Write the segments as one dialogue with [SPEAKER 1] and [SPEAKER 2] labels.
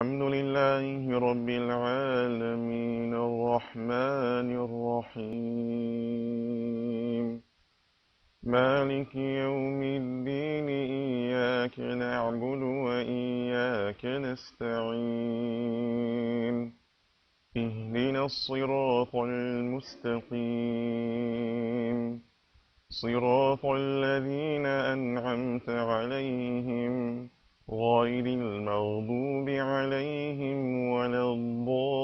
[SPEAKER 1] الحمد لله رب العالمين الرحمن الرحيم مالك يوم الدين إياك نعبد وإياك نستعين اهدنا الصراط المستقيم صراط الذين أنعمت عليهم غير المغضوب عليهم ولا الضالين.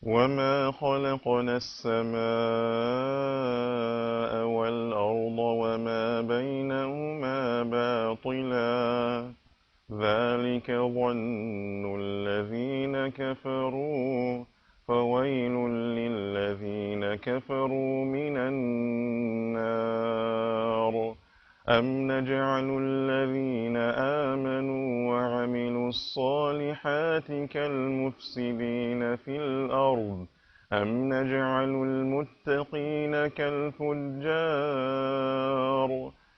[SPEAKER 1] وما خلقنا السماء والأرض وما بينهما باطلا ذلك ظن الذين كفروا فويل للذين كفروا من النار. أم نجعل الذين آمنوا وعملوا الصالحات كالمفسدين في الأرض أم نجعل المتقين كالفجار.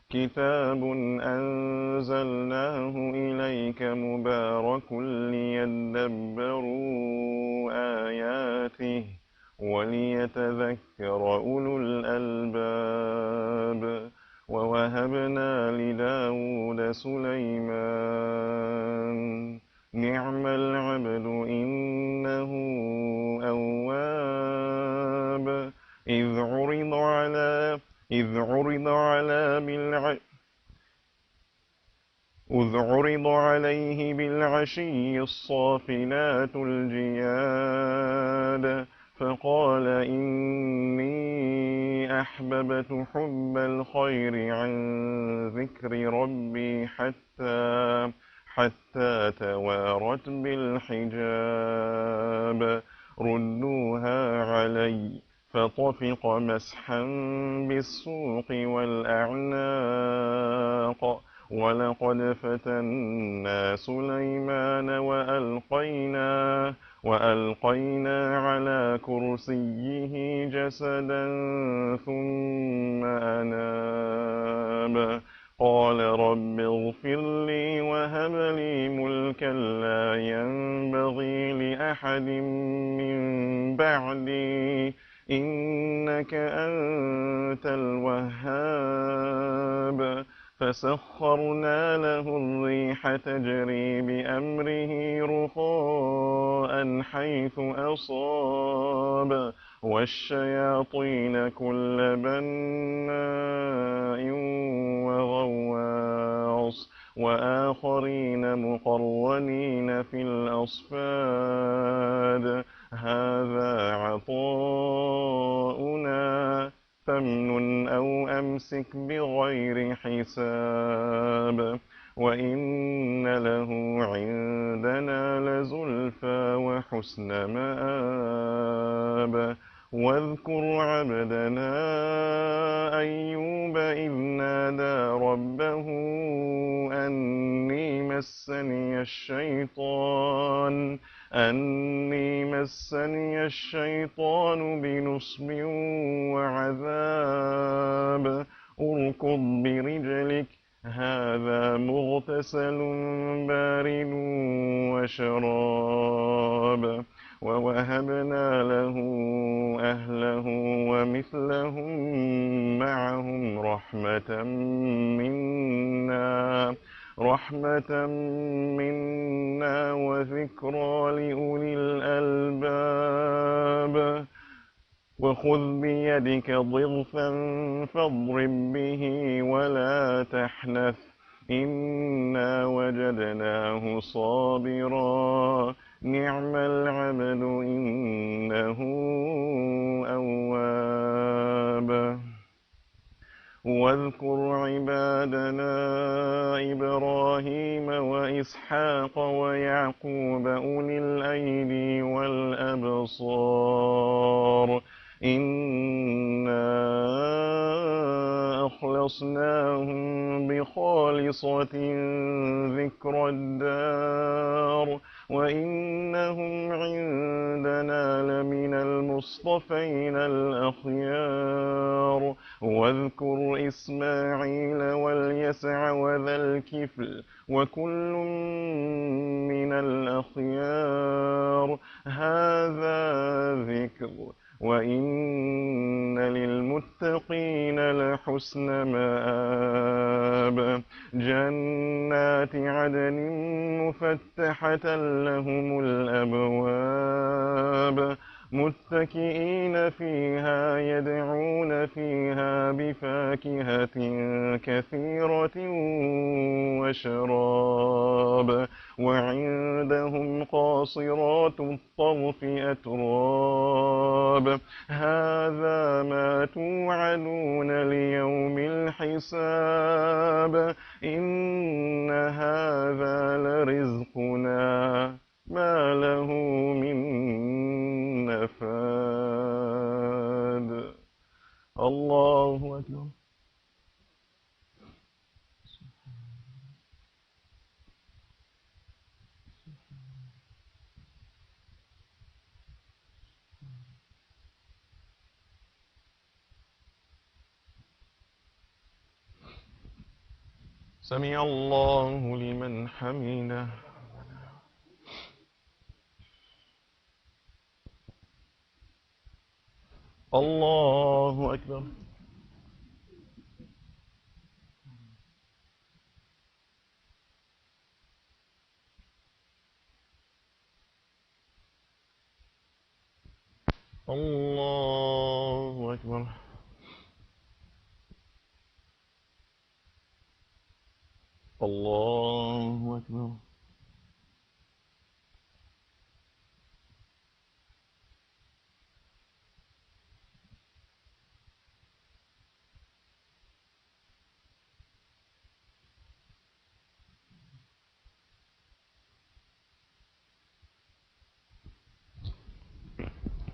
[SPEAKER 1] كتاب أنزلناه إليك مبارك ليدبروا آياته وليتذكر أولو الألباب. ووهبنا لداود سليمان نعم العبد إنه أواب. إذ عرض عليه بالعشي الصافنات الجياد فقال إني أحببت حب الخير عن ذكر ربي حتى توارت بالحجاب. ردوها علي فطفق مسحا بالسوق والأعناق. ولقد فتنا سليمان وألقينا على كرسيه جسدا ثم أناب. قال رب اغفر لي وهب لي ملكا لا ينبغي لأحد من بعدي إنك أنت الوهاب. فسخرنا له الريح تجري بأمره رخاء حيث أصاب والشياطين كل بناء وغواص وآخرين مقرنين في الأصفاد. هذا عطاؤنا فامنن أو أمسك بغير حساب. وإن له عندنا لزلفى وحسن مآب. واذكر عبدنا أيوب إذ نادى ربه أني مسني الشيطان بنصب وعذاب. اركض برجلك هذا مغتسل بارد وشراب. ووهبنا له أهله ومثلهم معهم رحمة منا وذكرى لأولي الألباب. وخذ بيدك ضغثا فاضرب به ولا تحنث إنا وجدناه صابرا نعم العبد إنه أواب. واذكر عبادنا إبراهيم وإسحاق ويعقوب أولي الأيدي والأبصار إنا خلصناهم بخالصة ذكر الدار وإنهم عندنا لمن المصطفين الأخيار واذكر إسماعيل واليسع وذا الكفل وكل من الأخيار هذا ذكر وإن للمتقين لحسن مآب جنات عدن مفتحة لهم الأبواب متكئين فيها يدعون فيها بفاكهة كثيرة وشراب وعندهم قاصرات الطرف أتراب هذا ما توعدون ليوم الحساب إن هذا لرزقنا ما له من نفاد الله أكبر سمع الله لمن حمده الله أكبر الله أكبر الله أكبر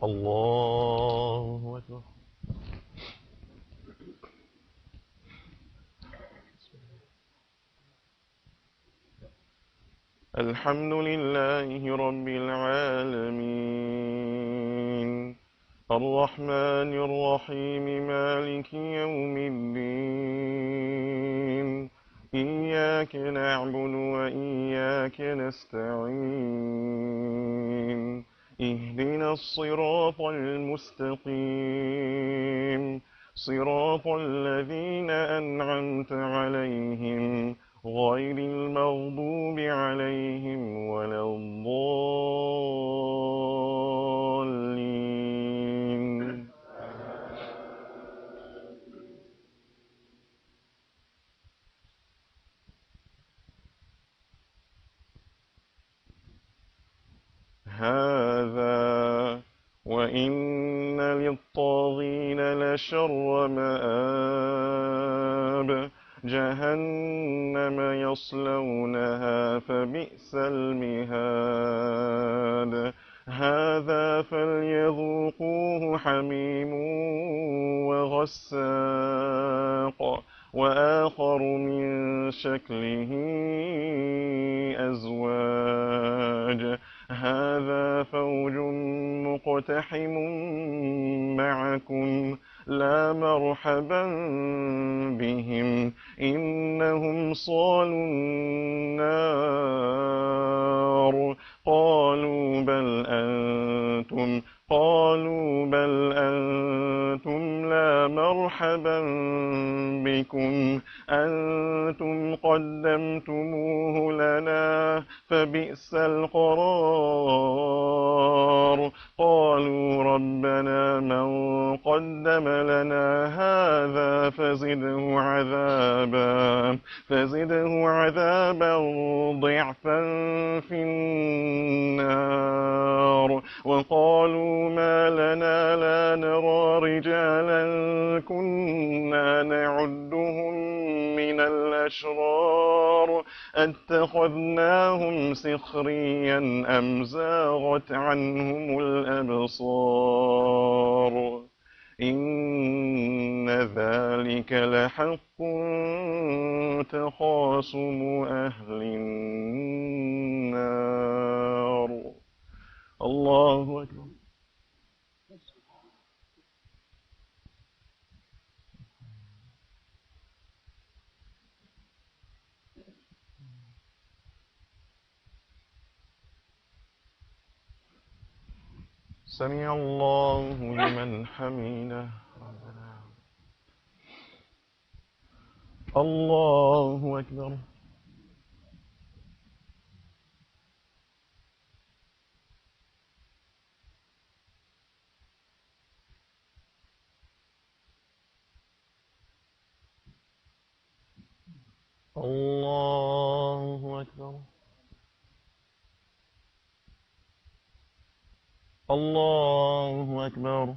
[SPEAKER 1] الله أكبر الحمد لله رب العالمين الرحمن الرحيم مالك يوم الدين إياك نعبد وإياك نستعين اهدنا الصراط المستقيم صراط الذين أنعمت عليهم غير المغضوب عليهم ولا الضالين هذا وإن للطاغين لشر مآب جهنم يصلونها فبئس المهاد هذا فليذوقوه حميم وغساق وآخر من شكله أزواج هذا فوج مقتحم معكم لا مرحبا بهم إنهم صالوا النار قالوا بل أنتم لا مرحبا بكم أنتم قدمتموه لنا فبئس القرار قالوا ربنا من قدم لنا هذا فزده عذابا ضعفا في النار وقالوا ما لنا لا نرى رجالا كنا نعدهم من الأشرار أتخذناهم سخريا أم زاغت عنهم الأبصار إن ذلك لحق تخاصم أهل النار. الله أكبر. سمع الله لمن حمده. الله أكبر. الله أكبر. الله أكبر.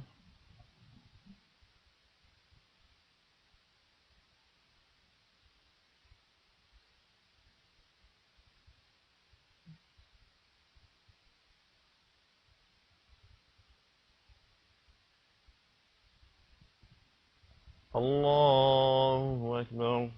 [SPEAKER 1] الله أكبر.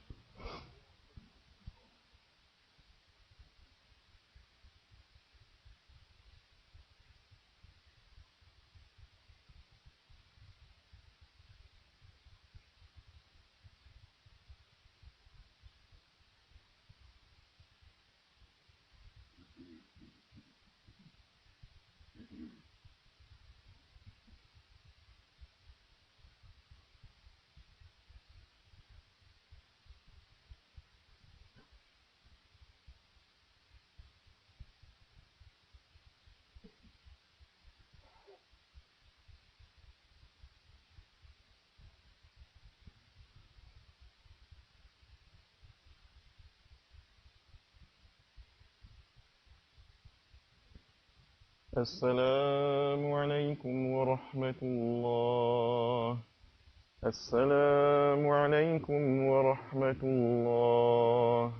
[SPEAKER 1] السلام عليكم ورحمة الله. السلام عليكم ورحمة الله.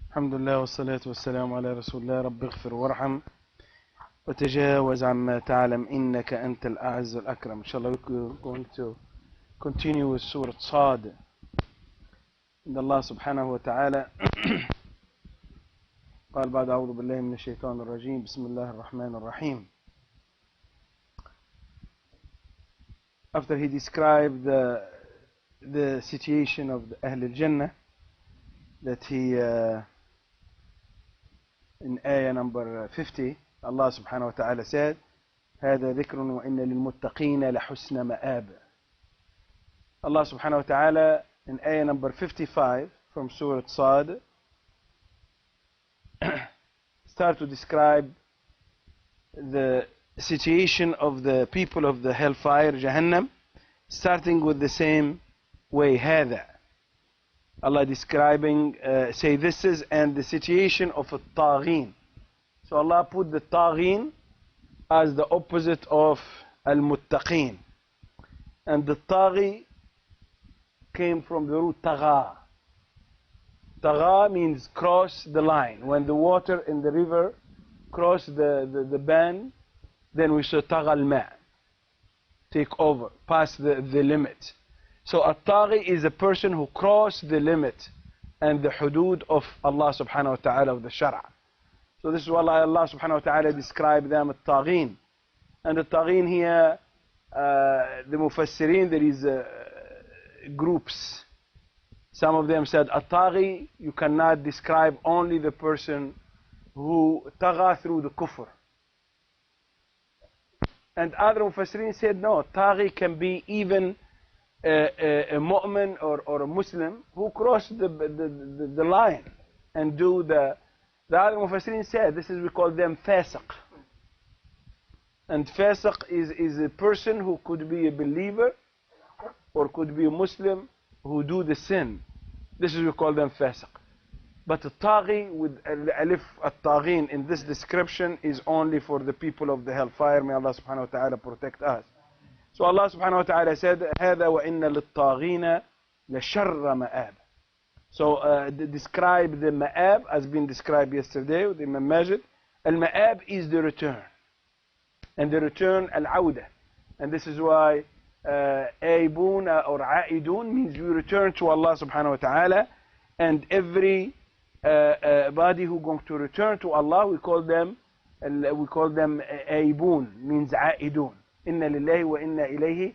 [SPEAKER 2] الحمد لله والصلاة والسلام على رسول الله. رب اغفر وارحم وتجاوز عما تعلم إنك أنت الأعز الأكرم. Inshallah, we're going to continue with Surah Sad. إن الله سبحانه وتعالى قال بعد أعوذ بالله من الشيطان الرجيم بسم الله الرحمن الرحيم. After he described the situation of the Ahl al-Jannah, that he in ayah number 50, Allah subhanahu wa ta'ala said, هذا ذكر وإن للمتقين لحسن مآب. Allah subhanahu wa ta'ala in ayah number 55 from Surah Sad start to describe the situation of the people of the hellfire, Jahannam, starting with the same way, هذا. Allah describing, say this is, and the situation of a taghin. So Allah put the taghin as the opposite of al-muttaqin. And the taghi came from the root tagha. Tagha means cross the line. When the water in the river cross the band, then we say tagha al-ma, take over, pass the limit. So a taghi is a person who crossed the limit and the hudud of Allah subhanahu wa ta'ala, of the shara. So this is why Allah subhanahu wa ta'ala described them as taghin. And the taghin here, the mufassirin, there is groups. Some of them said a taghi, you cannot describe only the person who tagha through the kufr. And other mufassirin said no, taghi can be even a mu'min or a Muslim who crossed the line and do the other mufassirin said this is, we call them fasiq. And fasiq is a person who could be a believer or could be a Muslim who do the sin. This is, we call them fasiq. But a taghi with alif at-taghin in this description is only for the people of the hellfire. May Allah subhanahu wa ta'ala protect us. So Allah subhanahu wa ta'ala said, هذا وإن للطاغين لشر مآب. So describe the ma'ab as been described yesterday with Imam Majid. Al-ma'ab is the return. And the return, al-awda. And this is why aibun or a'idun means we return to Allah subhanahu wa ta'ala. And every body who going to return to Allah, we call them aibun, means a'idun. إن لله وإنا إليه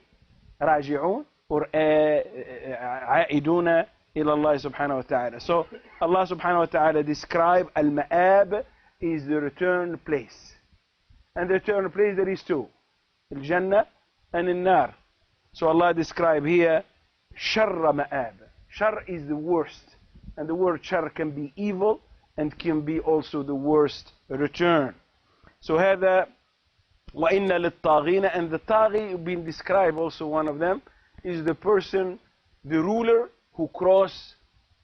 [SPEAKER 2] راجعون, or عائدون إلى الله سبحانه وتعالى. So Allah subhanahu wa ta'ala describe al-ma'ab is the return place. And the return place there is two, al-jannah and al-nar. So Allah describe here sharra ma'ab. Shar is the worst, and the word shar can be evil and can be also the worst return. So هذا وَإِنَّ لِلطَّاغِينَ, and the taghi being described also, one of them is the person, the ruler who cross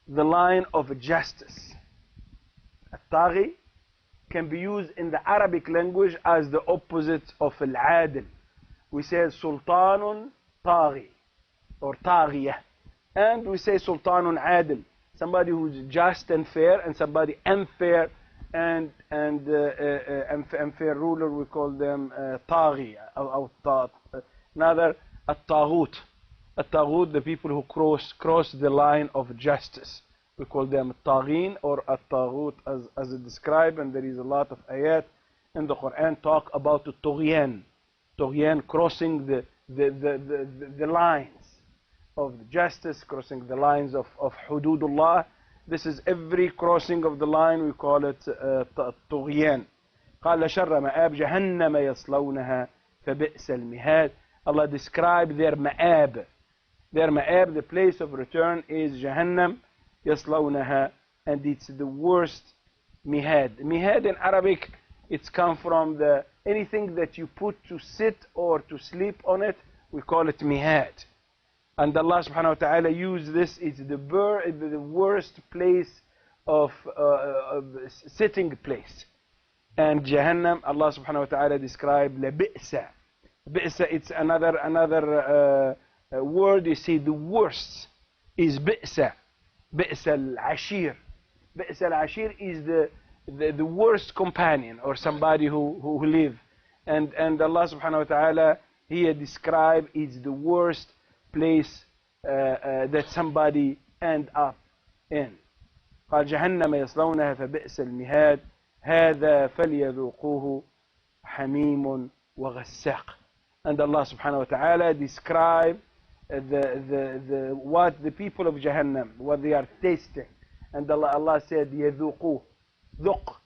[SPEAKER 2] the line of justice. A taghi can be used in the Arabic language as the opposite of al-adil. We say sultanun taghi or taghiyah, and we say sultanun adil, somebody who's just and fair, and somebody unfair and unfair ruler, we call them taghi. Another at-taghut. At-taghut, the people who cross the line of justice, we call them taghin or at-taghut as it described. And there is a lot of ayat in the Quran talk about the tughyan. Tughyan, crossing the lines of justice, crossing the lines of hududullah. This is every crossing of the line, we call it طغيان. قال شر مآب جهنم يصلونها فبئس المهاد. Allah described their ma'ab. Their ma'ab, the place of return, is Jahannam يصلونها, and it's the worst mihad. Mihad in Arabic, it's come from anything that you put to sit or to sleep on it, we call it mihad. And Allah subhanahu wa ta'ala used this, it's the worst place of sitting place. And Jahannam, Allah subhanahu wa ta'ala described لَبِئْسَ. Bi'sa, it's another word, you see the worst is bi'sa. Bi'sa al-ashir. بئس العشير is the worst companion or somebody who live. And Allah subhanahu wa ta'ala here describe is the worst place that somebody end up in. قال جهنم يصلونها فبئس المهاد هذا فليذوقوه حميم وغساق. And Allah subhanahu wa ta'ala describe what the people of Jahannam, what they are tasting. And Allah said يذوقوه. ذوق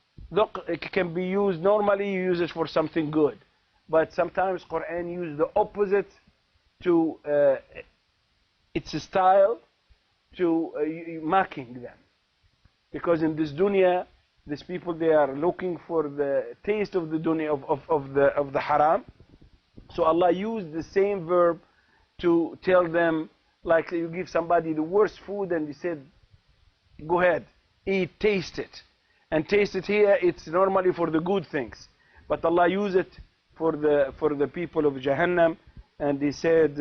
[SPEAKER 2] can be used, normally you use it for something good, but sometimes Quran use the opposite to its style to mocking them. Because in this dunya, these people, they are looking for the taste of the dunya, of the haram. So Allah used the same verb to tell them, like you give somebody the worst food and you said, go ahead, eat, taste it. And taste it here, it's normally for the good things. But Allah used it for the people of Jahannam, and He said,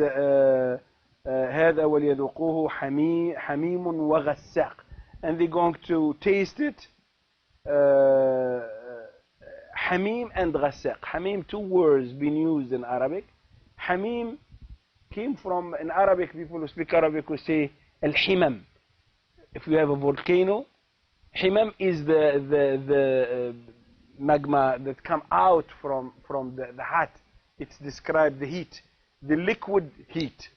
[SPEAKER 2] هذا وليذوقوه حميم وغساق. And they're going to taste it. Hamim and Ghasaq. Hamim, two words being used in Arabic. Hamim came from, in Arabic, people who speak Arabic will say al-himam. If you have a volcano, himam is the magma that come out from the hot. It's described the heat, the liquid heat.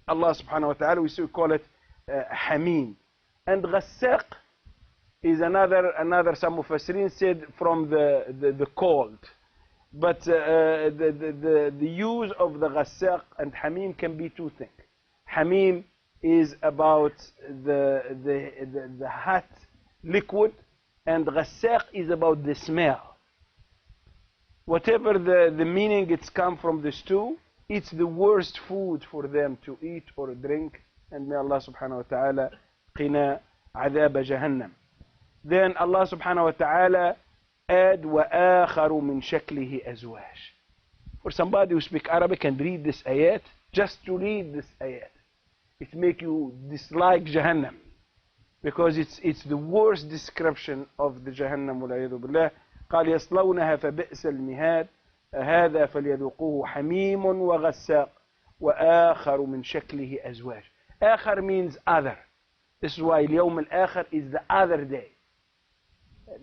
[SPEAKER 2] Allah subhanahu wa ta'ala, we call it hamim. And Ghasaq is another, some Mufassirin said from the cold. But the use of the Ghasaq and Hamim can be two things. Hamim is about the hot liquid, and Ghasaq is about the smell. Whatever the meaning it's come from these two, it's the worst food for them to eat or drink. And may Allah subhanahu wa ta'ala qina عذاب جهنم. Then Allah subhanahu wa ta'ala add وآخر من شكله أزواج. For somebody who speak Arabic and read this ayat, just to read this ayat, it make you dislike Jahannam, because it's the worst description of the Jahannam والعياذ بالله. قال يصلونها فبئس المهاد هذا فليذوقوه حميم وغساق وآخر من شكله أزواج. آخر means other. This is why اليوم الآخر is the other day.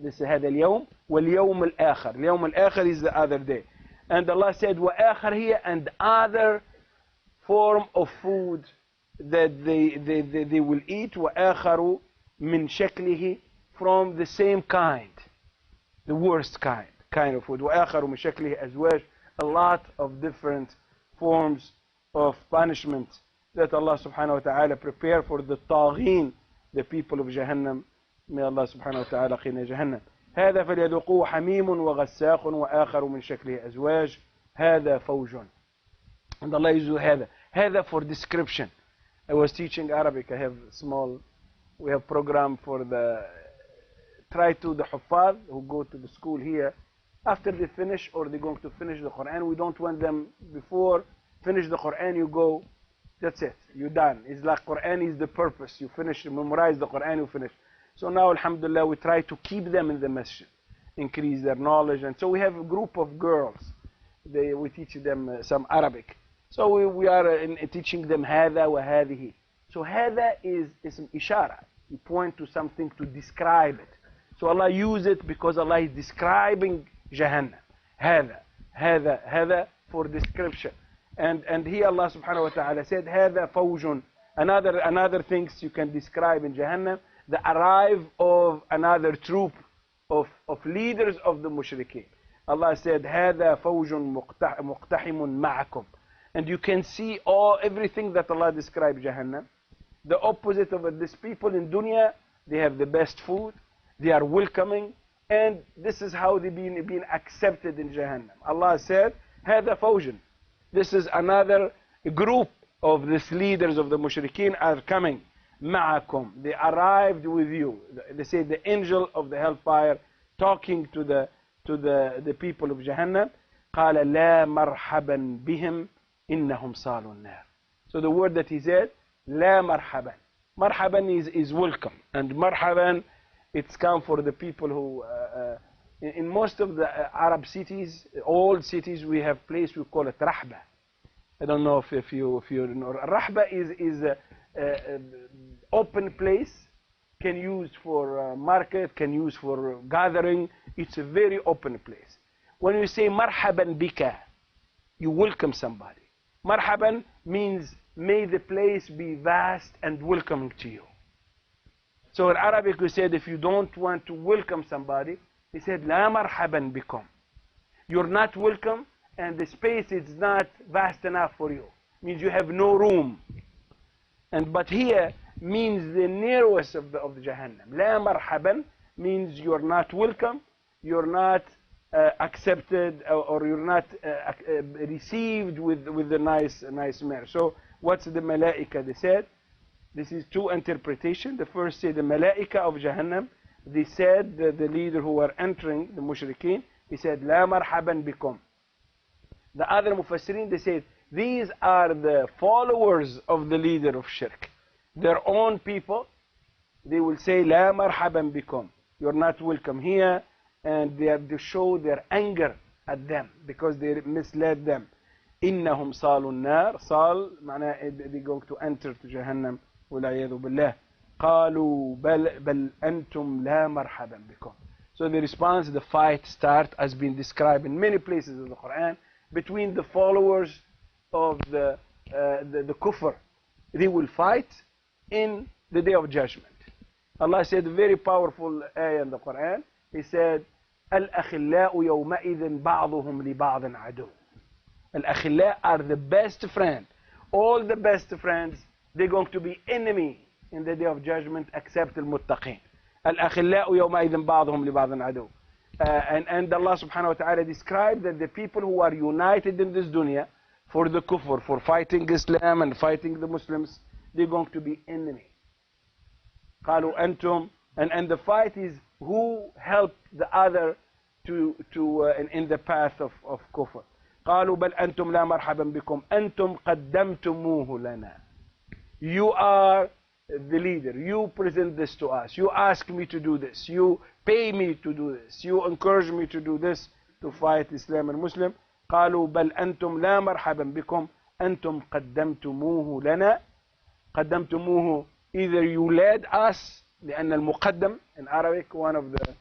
[SPEAKER 2] This is هذا اليوم واليوم الآخر. اليوم الآخر is the other day. And Allah said وآخر here, and other form of food that they will eat. وآخر من شكله, from the same kind, the worst kind of food. وآخر من شكله أزواج. A lot of different forms of punishment that Allah subhanahu wa ta'ala prepare for the طاغين, the people of Jahannam. May Allah subhanahu wa ta'ala qina Jahannam. هذا فليذوقوه حميم وغساق وآخر من شكله أزواج هذا فوج. And Allah uses هذا for description. I was teaching Arabic. I have we have program for the Huffaz who go to the school here. After they finish, or they're going to finish the Quran, we don't want them before finish the Quran, you go, that's it, you're done. It's like Quran is the purpose. You finish, you memorize the Quran, you finish. So now, alhamdulillah, we try to keep them in the masjid, increase their knowledge. And so we have a group of girls. We teach them some Arabic. So we are teaching them هذا وهذه. So هذا is اسم إشارة. You point to something to describe it. So Allah used it because Allah is describing Jahannam. هذا for description. And here Allah subhanahu wa ta'ala said هذا فوج. Another things you can describe in Jahannam, the arrive of another troop of leaders of the mushrikeen. Allah said هذا فوج مقتحم معكم. And you can see everything that Allah described Jahannam. The opposite of it. These people in dunya, they have the best food, they are welcoming, and this is how they've been accepted in Jahannam. Allah said هذا فوج. This is another group of these leaders of the mushrikeen are coming. معكم. They arrived with you. They say the angel of the hellfire talking to the people of Jahannam. قال لا مرحبا بهم إنهم صالوا النار. So the word that he said, لا مرحبا. Marhaban is welcome, and marhaban It's come for the people who, in most of the Arab cities, old cities, we have place we call it rahba. I don't know if you know. Rahba is a open place, can use for market, can use for gathering. It's a very open place. When you say marhaban bika, you welcome somebody. Marhaban means may the place be vast and welcoming to you. So in Arabic we said if you don't want to welcome somebody, he said la marhaban bikum. You're not welcome and the space is not vast enough for you. Means you have no room. But here means the nearest of the Jahannam. La marhaban means you're not welcome, you're not accepted, or you're not received with the nice manner. So what's the malaika they said? This is two interpretations. The first said the malaika of Jahannam, they said the leader who were entering, the mushrikeen, he said la marhaban bikum. The other mufassirin, they said these are the followers of the leader of shirk, their own people. They will say la marhaban bikum, you're not welcome here, and they have to show their anger at them because they misled them. Innahum salun nar, sal معناه they're going to enter to Jahannam والعياذ بالله. قالوا بل أنتم لا مرحبا بكم. So the response, the fight start, has been described in many places in the Quran between the followers of the kufr. They will fight in the day of judgment. Allah said a very powerful ayah in the Quran. He said الأخلاء يومئذ بعضهم لبعض عدو. الأخلاء are the best friend. All the best friends, they're going to be enemy in the day of judgment except المتقين. الأخلاء يومئذ بعضهم لبعض عدو. And Allah subhanahu wa ta'ala described that the people who are united in this dunya for the kufr, for fighting Islam and fighting the Muslims, they're going to be enemy. قالوا أنتم, and the fight is who helped the other in the path of kufr. قالوا بل أنتم لا مرحبا بكم أنتم قدمتموه لنا. You are the leader, you present this to us, you ask me to do this, you pay me to do this, you encourage me to do this, to fight Islam and Muslim. قالوا بل أنتم لا مرحبا بكم أنتم قدمتموه لنا. قدمتموه, either you led us, لأن المقدم in Arabic, one of the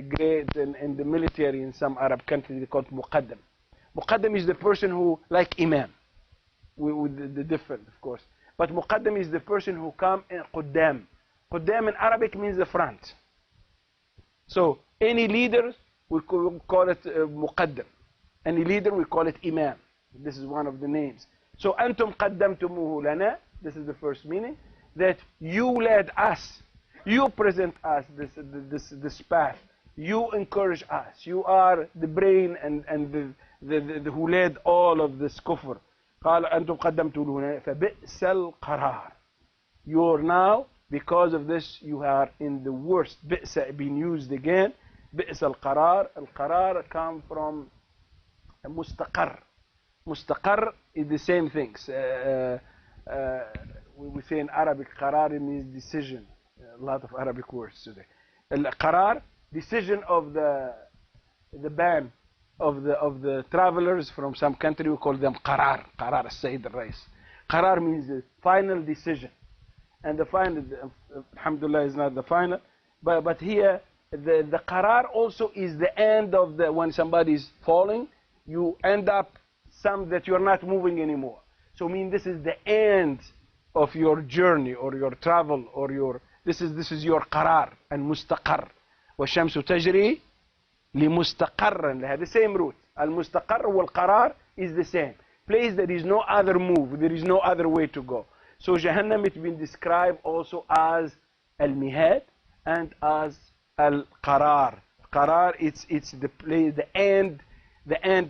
[SPEAKER 2] great in the military in some Arab countries, they call it muqaddam. Muqaddam is the person who, like imam, with the different of course, but muqaddam is the person who come in quddam. Quddam in Arabic means the front. So any leader we call it muqaddam, any leader we call it imam. This is one of the names. So أنتم قدمتموه لنا, this is the first meaning, that you led us, you present us this path, you encourage us, you are the brain and the who led all of this kufr. قال أنتم قدمتموه لنا فبئس القرار. You're now, because of this, you are in the worst. بئس being used again. بئس القرار. القرار come from مستقر. مستقر is the same things. We say in Arabic, qarar means decision. A lot of Arabic words today. Qarar, decision of the ban of the travelers from some country. We call them qarar. Qarar al-Sayyid al-Rais. Qarar means the final decision, and the final, alhamdulillah, is not the final. But here, the qarar also is the end of when somebody is falling, you end up some that you're not moving anymore. So this is the end of your journey or your travel or your this is your qarar and mustaqar. والشمس تجري لمستقر. They have the same root. المستقر والقرار is the same place. There is no other move. There is no other way to go. So Jahannam, it's been described also as al-mihad and as al-qarar. Qarar, it's the place, the end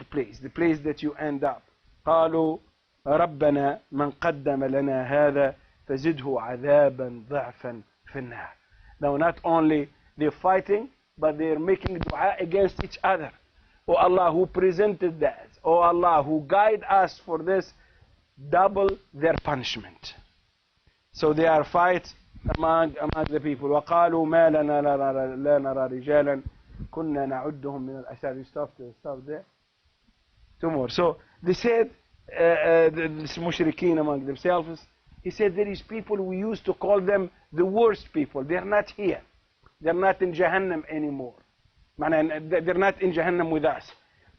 [SPEAKER 2] place, the place that you end up. قالوا ربنا من قدم لنا هذا فزده عذابا ضعفا في النار. Now not only they're fighting, but they're making dua against each other. Oh Allah, who presented that, oh Allah, who guide us for this, double their punishment. So they are fight among the people. وقالوا ما لنا لا نرى رجالا كنا نعدهم من الأشرار. You stop there. Two more. So they said, the mushrikeen among themselves, he said there is people we used to call them the worst people. They're not here. They're not in Jahannam anymore. They're not in Jahannam with us.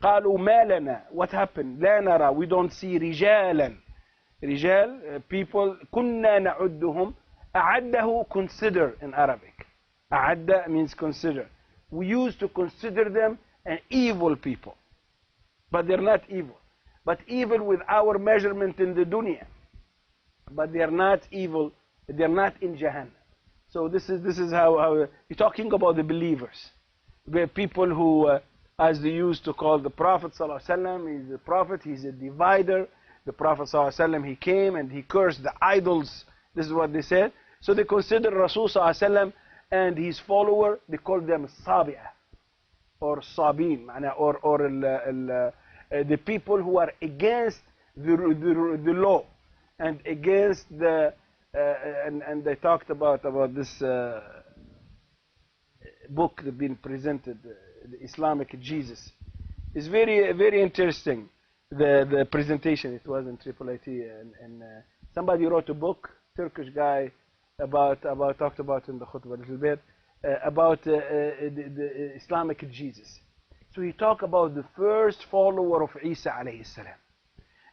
[SPEAKER 2] قالوا ما لنا. What happened? لا نرى. We don't see رجالا. رجال, people. كنا نعدهم. أعده, consider in Arabic. أعد means consider. We used to consider them an evil people. But they're not evil. But evil with our measurement in the dunya. But they're not evil. They're not in Jahannam. So this is how you're talking about the believers. The people who, as they used to call the Prophet ﷺ, he's a prophet, he's a divider. The Prophet ﷺ, he came and he cursed the idols. This is what they said. So they consider Rasul ﷺ and his follower, they call them Sabi'ah or Sabin, or the people who are against the law and against the and they talked about this book that's been presented, the Islamic Jesus. It's very interesting, the presentation. It was in IIIT, and somebody wrote a book, Turkish guy, talked about in the khutbah a little bit about the Islamic Jesus. So he talked about the first follower of Isa alayhi salam.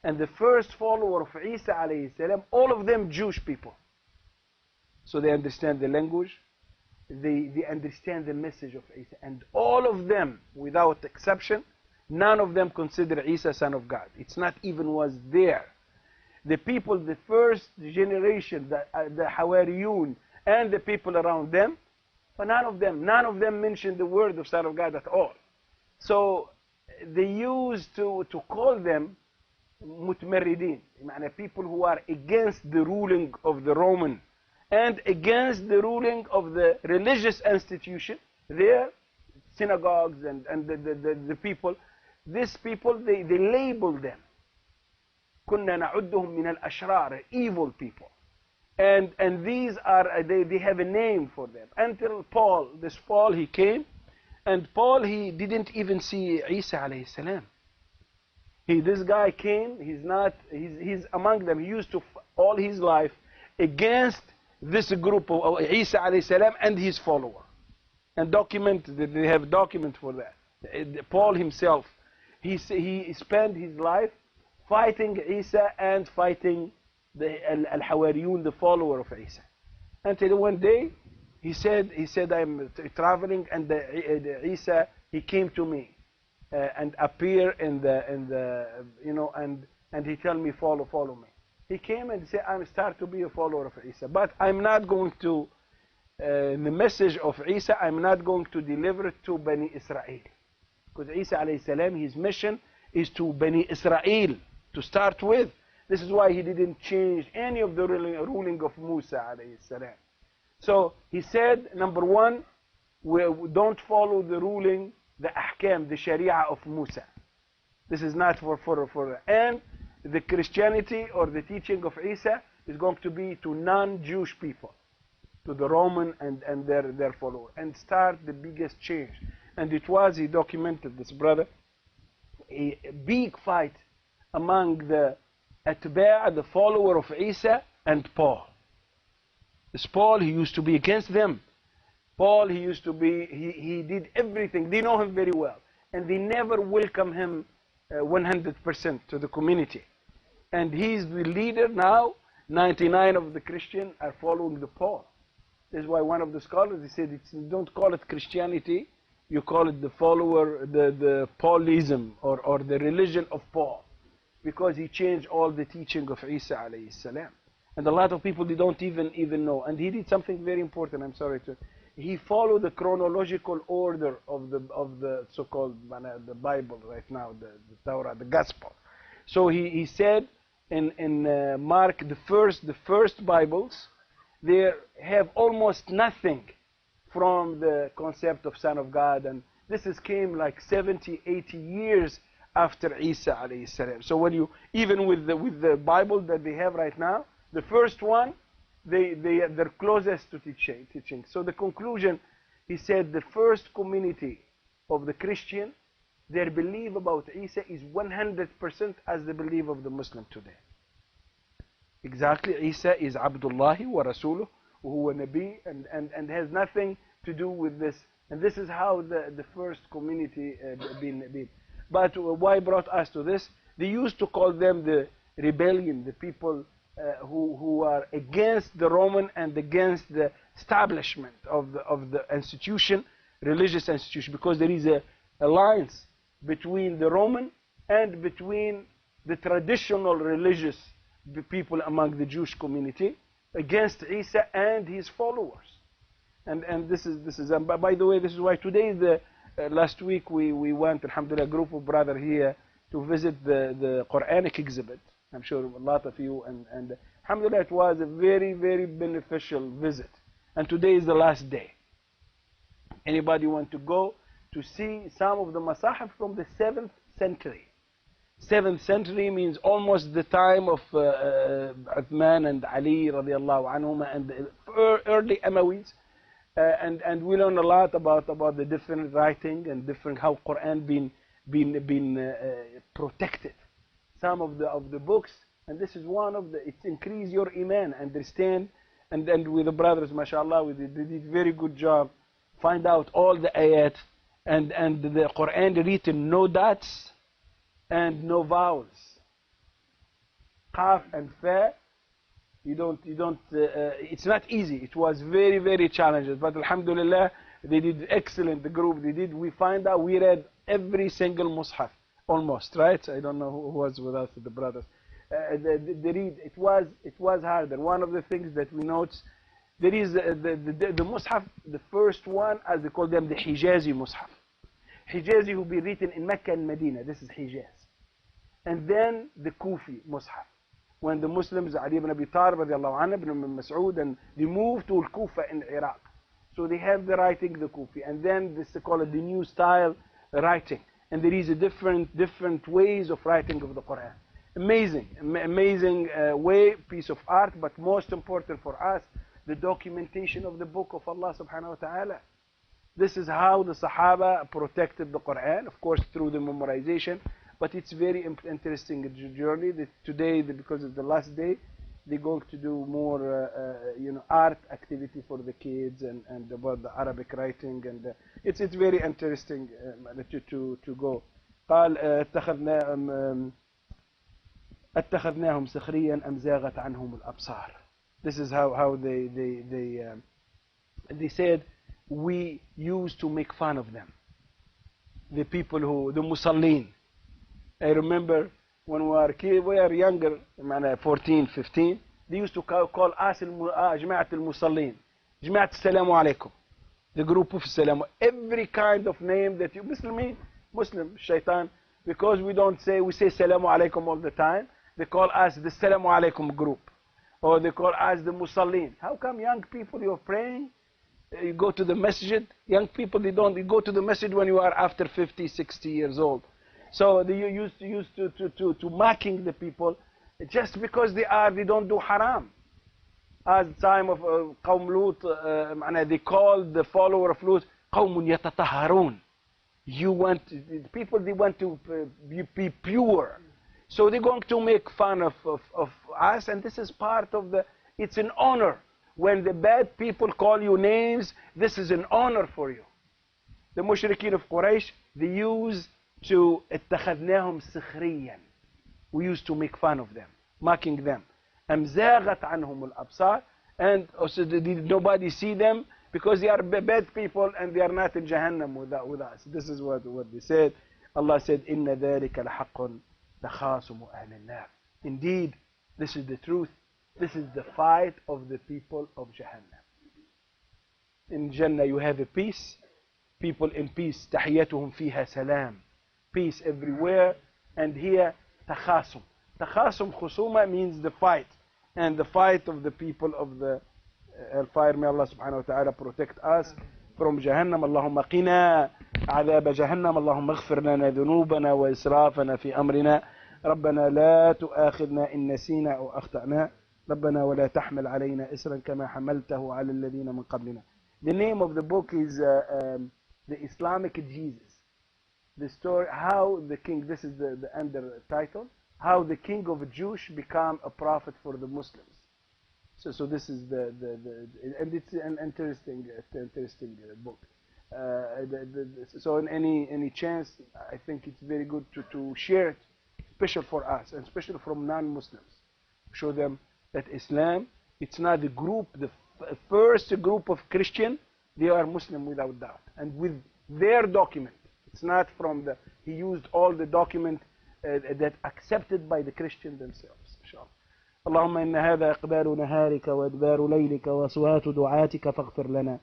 [SPEAKER 2] And the first follower of Isa alayhi salam, all of them Jewish people. So they understand the language, they understand the message of Isa. And all of them, without exception, none of them consider Isa son of God. It's not even was there. The people, the first generation, the Hawariyun, and the people around them, but none of them mentioned the word of son of God at all. So they used to call them mutmarridin, people who are against the ruling of the Roman and against the ruling of the religious institution, their synagogues and the people. These people, they label them كنا نعدهم من الأشرار, evil people. And these are, they have a name for them. Until Paul, he came, and Paul, he didn't even see Isa alayhi salam. This guy came, he's among them. He used to all his life against this group of Isa alayhi salam and his follower. And they have document for that. Paul himself, he spent his life fighting Isa and fighting the Al-Hawariyun, the follower of Isa. Until one day, he said I'm traveling, and the Isa, he came to me and appear in the and he tell me follow me. He came and said I'm start to be a follower of Isa, but I'm not going to the message of Isa, I'm not going to deliver it to Bani Israel, because Isa alayhi salam, his mission is to Bani Israel to start with. This is why he didn't change any of the ruling of Musa alayhi salam. So he said, number one, we don't follow the ruling, the ahkam, the sharia of Musa. This is not for and the Christianity or the teaching of Isa is going to be to non-Jewish people, to the Roman and their followers, and start the biggest change. And it was, he documented this, brother, a big fight among the atba', the follower of Isa, and Paul. This Paul, he used to be against them. Paul, he used to be, he did everything. They know him very well. And they never welcome him 100% to the community. And he's the leader now. 99 of the Christians are following the Paul. That's why one of the scholars, he said, don't call it Christianity, you call it the follower, the Paulism, or the religion of Paul. Because he changed all the teaching of Isa alayhi salam. And a lot of people, they don't even know. And he did something very important, I'm sorry to. He followed the chronological order of the so-called the Bible right now, the Torah, the Gospel. So he said in Mark, the first Bibles, they have almost nothing from the concept of Son of God, and this came like 70, 80 years after Isa alayhi salam. So when you, even with the Bible that they have right now, the first one they're closest to teaching. So the conclusion, he said, the first community of the Christian, their belief about Isa is 100% as the belief of the Muslim today. Exactly, Isa is Abdullahi wa Rasuluh, wa Nabi, and has nothing to do with this. And this is how the first community been. But why brought us to this? They used to call them the rebellion, the people who are against the Roman and against the establishment of the institution, religious institution, because there is a alliance between the Roman and between the traditional religious people among the Jewish community against Isa and his followers. And this is and by the way, this is why today, last week we went, alhamdulillah, a group of brothers here to visit the Quranic exhibit. I'm sure a lot of you, and alhamdulillah, it was a very, very beneficial visit. And today is the last day. Anybody want to go to see some of the masahif from the 7th century? 7th century means almost the time of Uthman and Ali radiallahu anhum and the early Umayyads. And we learn a lot about the different writing and different how Quran been protected. Some of the books, and this is one of the, it increase your iman, understand, and with the brothers, mashallah, they did very good job, find out all the ayat, and the Quran written no dots and no vowels. Qaf and fa, you don't it's not easy. It was very, very challenging, but alhamdulillah, they did excellent, the group, we find out, we read every single mushaf, almost, right? I don't know who was with us, the brothers. They read, it was harder. One of the things that we noticed, there is the mushaf, the first one, as they call them, the Hijazi mushaf. Hijazi will be written in Mecca and Medina, this is Hijaz. And then the Kufi mushaf. When the Muslims, Ali ibn Abi Talib, radiallahu anhu, ibn Mas'ud, and they moved to Al-Kufa in Iraq. So they have the writing, the Kufi. And then this, they call it the new style writing. And there is a different ways of writing of the Quran. Amazing way, piece of art, but most important for us, the documentation of the book of Allah subhanahu wa ta'ala. This is how the Sahaba protected the Quran, of course through the memorization, but it's very interesting journey. Today, because it's the last day, they're going to do more art activity for the kids and about the Arabic writing, and it's very interesting to go. قال اتخذناهم سخريا أم زاغت عنهم الأبصار. This is how they said, we used to make fun of them. The people the Musallin. I remember when we were younger, 14, 15, they used to call us جماعة المصلين, جماعة السلام عليكم, the group of Salam. Every kind of name that you, Muslim, shaitan, because we say Salamu alaikum all the time, they call us the Salamu alaikum group, or they call us the Musallin. How come young people, you're praying, you go to the masjid, young people, you go to the masjid when you are after 50, 60 years old. So they used to mocking the people just because they don't do haram. As the time of Qawm Lut, they called the follower of Lut قوم يتطهرون. People, they want to be pure. So they're going to make fun of us, and this is part of it's an honor. When the bad people call you names, this is an honor for you. The mushrikeen of Quraysh, they used to اتخذناهم سخريا. We used to make fun of them, mocking them. أم زاغت عنهم الأبصار, and also did nobody see them because they are bad people and they are not in Jahannam with us. This is what they said. Allah said, إن ذلك لحق تخاصم أهل النار. Indeed, this is the truth. This is the fight of the people of Jahannam. In Jannah you have a peace. People in peace. تحيتهم فيها سلام. Peace everywhere. And here, تخاصم. تخاصم, خصومة, means the fight. And the fight of the people of the hellfire. May Allah subhanahu wa ta'ala protect us from Jahannam. اللهم قنا عذاب جهنم. اللهم اغفر لنا ذنوبنا وإسرافنا في أمرنا. ربنا لا تؤاخذنا إن نسينا أو أخطأنا. ربنا ولا تحمل علينا إسرا كما حملته على الذين من قبلنا. The name of the book is The Islamic Jesus. The story how the king, this is the under title, how the king of Jews became a prophet for the Muslims. So this is the and it's an interesting book. So in any chance, I think it's very good to share it, especially for us and especially from non-Muslims. Show them that Islam, it's not the group, the first group of Christian, they are Muslim without doubt, and with their document. It's not from the, he used all the document that accepted by the Christian themselves. Inshallah. اللهم إن هذا إقبال نهارك وإدبار ليلك وأصوات دعاتك فاغفر لنا.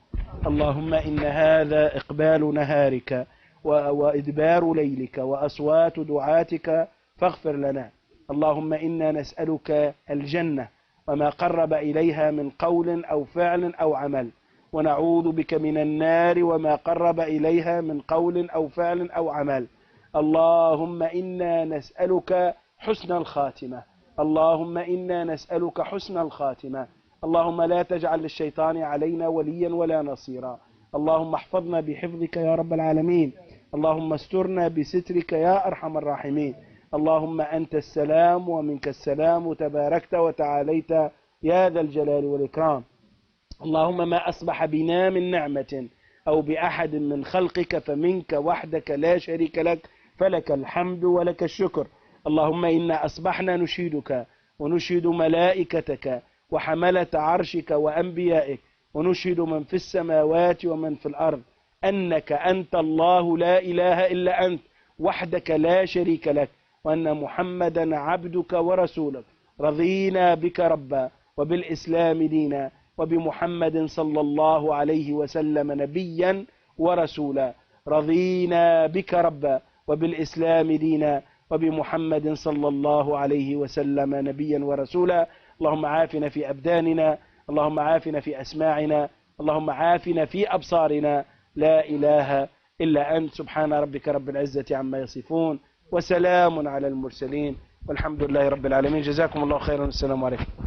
[SPEAKER 2] اللهم إن هذا إقبال نهارك وإدبار ليلك وأصوات دعاتك فاغفر لنا. اللهم إنا نسألك الجنة وما قرب إليها من قول أو فعل أو عمل، ونعوذ بك من النار وما قرب إليها من قول أو فعل أو عمل. اللهم إنا نسألك حسن الخاتمة. اللهم إنا نسألك حسن الخاتمة. اللهم لا تجعل للشيطان علينا وليا ولا نصيرا. اللهم احفظنا بحفظك يا رب العالمين. اللهم استرنا بسترك يا أرحم الراحمين. اللهم أنت السلام ومنك السلام، تباركت وتعاليت يا ذا الجلال والإكرام. اللهم ما أصبح بنا من نعمة أو بأحد من خلقك فمنك وحدك لا شريك لك، فلك الحمد ولك الشكر. اللهم إنا أصبحنا نشهدك ونشهد ملائكتك وحملة عرشك وأنبيائك، ونشهد من في السماوات ومن في الأرض أنك أنت الله لا إله إلا أنت وحدك لا شريك لك، وأن محمدا عبدك ورسولك. رضينا بك ربا وبالإسلام دينا وبمحمد صلى الله عليه وسلم نبيا ورسولا. رضينا بك ربا وبالإسلام دينا وبمحمد صلى الله عليه وسلم نبيا ورسولا. اللهم عافنا في أبداننا، اللهم عافنا في أسماعنا، اللهم عافنا في أبصارنا. لا إله إلا أنت. سبحان ربك رب العزة عما يصفون وسلام على المرسلين والحمد لله رب العالمين. جزاكم الله خيرا والسلام عليكم.